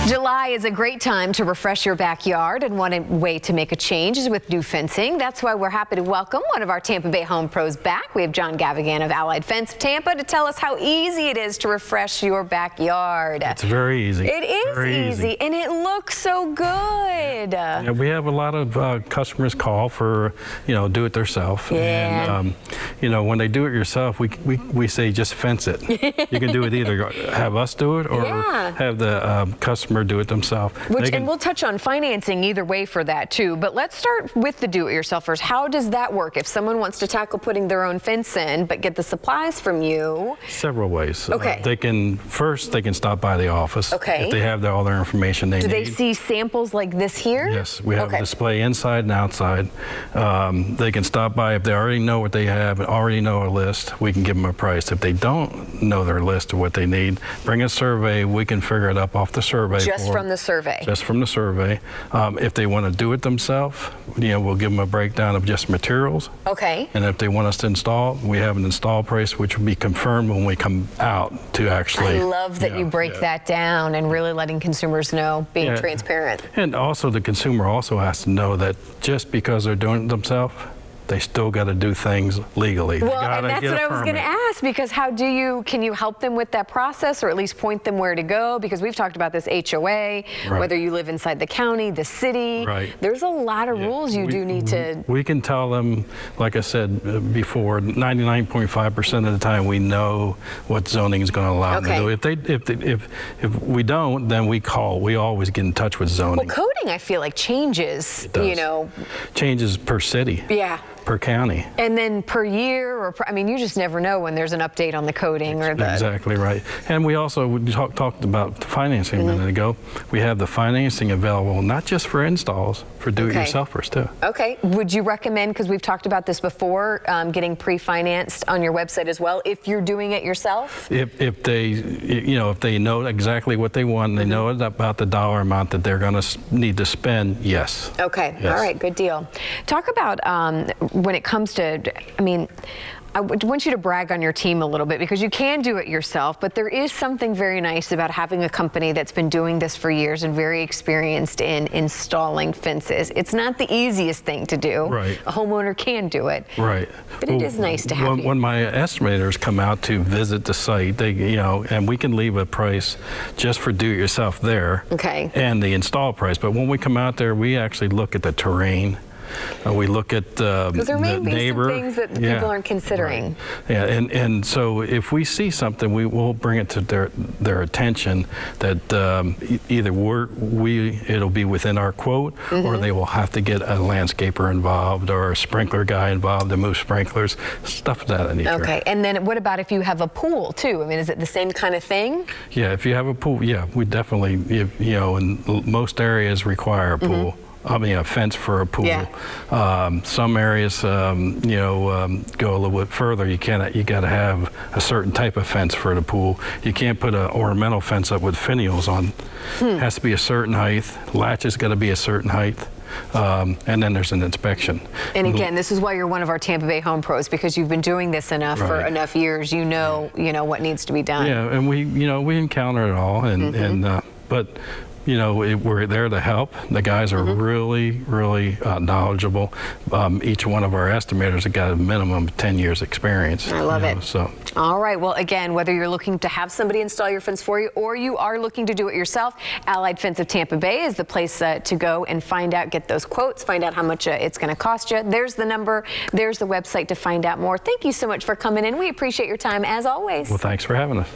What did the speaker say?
July is a great time to refresh your backyard, and one way to make a change is with new fencing. That's why we're happy to welcome one of our Tampa Bay home pros back. We have John Gavigan of Allied Fence of Tampa to tell us how easy it is to refresh your backyard. It's very easy. It is very easy, and it looks so good. Yeah, we have a lot of customers call for, do it yourself. Yeah. And, when they do it yourself, we say just fence it. You can do it either have us do it or have the customer do it themselves. And we'll touch on financing either way for that too, but let's start with the do-it-yourselfers. How does that work if someone wants to tackle putting their own fence in but get the supplies from you? Several ways. Okay. They can stop by the office. Okay. If they have all their information they need. Do they see samples like this here? Yes, we have a display inside and outside. They can stop by if they already know what they have and already know a list. We can give them a price. If they don't know their list of what they need, bring a survey. We can figure it up off the survey. Just from the survey? Just from the survey. If they want to do it themselves, we'll give them a breakdown of just materials. Okay. And if they want us to install, we have an install price, which will be confirmed when we come out to actually. I love that you break that down and really letting consumers know, being transparent. And also the consumer also has to know that just because they're doing it themselves, they still got to do things legally. Well, and that's what I was going to ask, because can you help them with that process, or at least point them where to go? Because we've talked about this HOA, whether you live inside the county, the city. Right. There's a lot of rules you do need to. We can tell them, like I said before, 99.5% of the time we know what zoning is going to allow them to do. If we don't, then we call. We always get in touch with zoning. Well, coding, I feel like changes. It does. Changes per city. Yeah. Per county. And then per year, or you just never know when there's an update on the coding or the. Exactly right. And we also talked about financing a minute ago. We have the financing available not just for installs, for do-it-yourselfers too. Okay. Would you recommend, because we've talked about this before, getting pre-financed on your website as well if you're doing it yourself? If they know exactly what they want, and they know about the dollar amount that they're going to need to spend, yes. Okay. Yes. All right. Good deal. Talk about when it comes to, I want you to brag on your team a little bit, because you can do it yourself, but there is something very nice about having a company that's been doing this for years and very experienced in installing fences. It's not the easiest thing to do. Right. A homeowner can do it. Right. But it is nice to have when my estimators come out to visit the site, and we can leave a price just for do-it-yourself there. Okay. And the install price. But when we come out there, we actually look at the terrain. We look at the neighbor. There may be some things that people aren't considering. Right. Yeah, and so if we see something, we will bring it to their attention that either it'll be within our quote, or they will have to get a landscaper involved or a sprinkler guy involved to move sprinklers, stuff of that nature. Okay, and then what about if you have a pool too? Is it the same kind of thing? Yeah, if you have a pool, we definitely, in most areas require a pool. A fence for a pool. Yeah. Some areas, go a little bit further. You got to have a certain type of fence for the pool. You can't put an ornamental fence up with finials on. It has to be a certain height. Latch has got to be a certain height. And then there's an inspection. And again, this is why you're one of our Tampa Bay home pros, because you've been doing this for enough years. You know what needs to be done. Yeah, and we encounter it all, but. We're there to help. The guys are really, really knowledgeable. Each one of our estimators have got a minimum of 10 years experience. I love it. So. All right. Well, again, whether you're looking to have somebody install your fence for you, or you are looking to do it yourself, Allied Fence of Tampa Bay is the place to go and find out, get those quotes, find out how much it's going to cost you. There's the number. There's the website to find out more. Thank you so much for coming in. We appreciate your time, as always. Well, thanks for having us.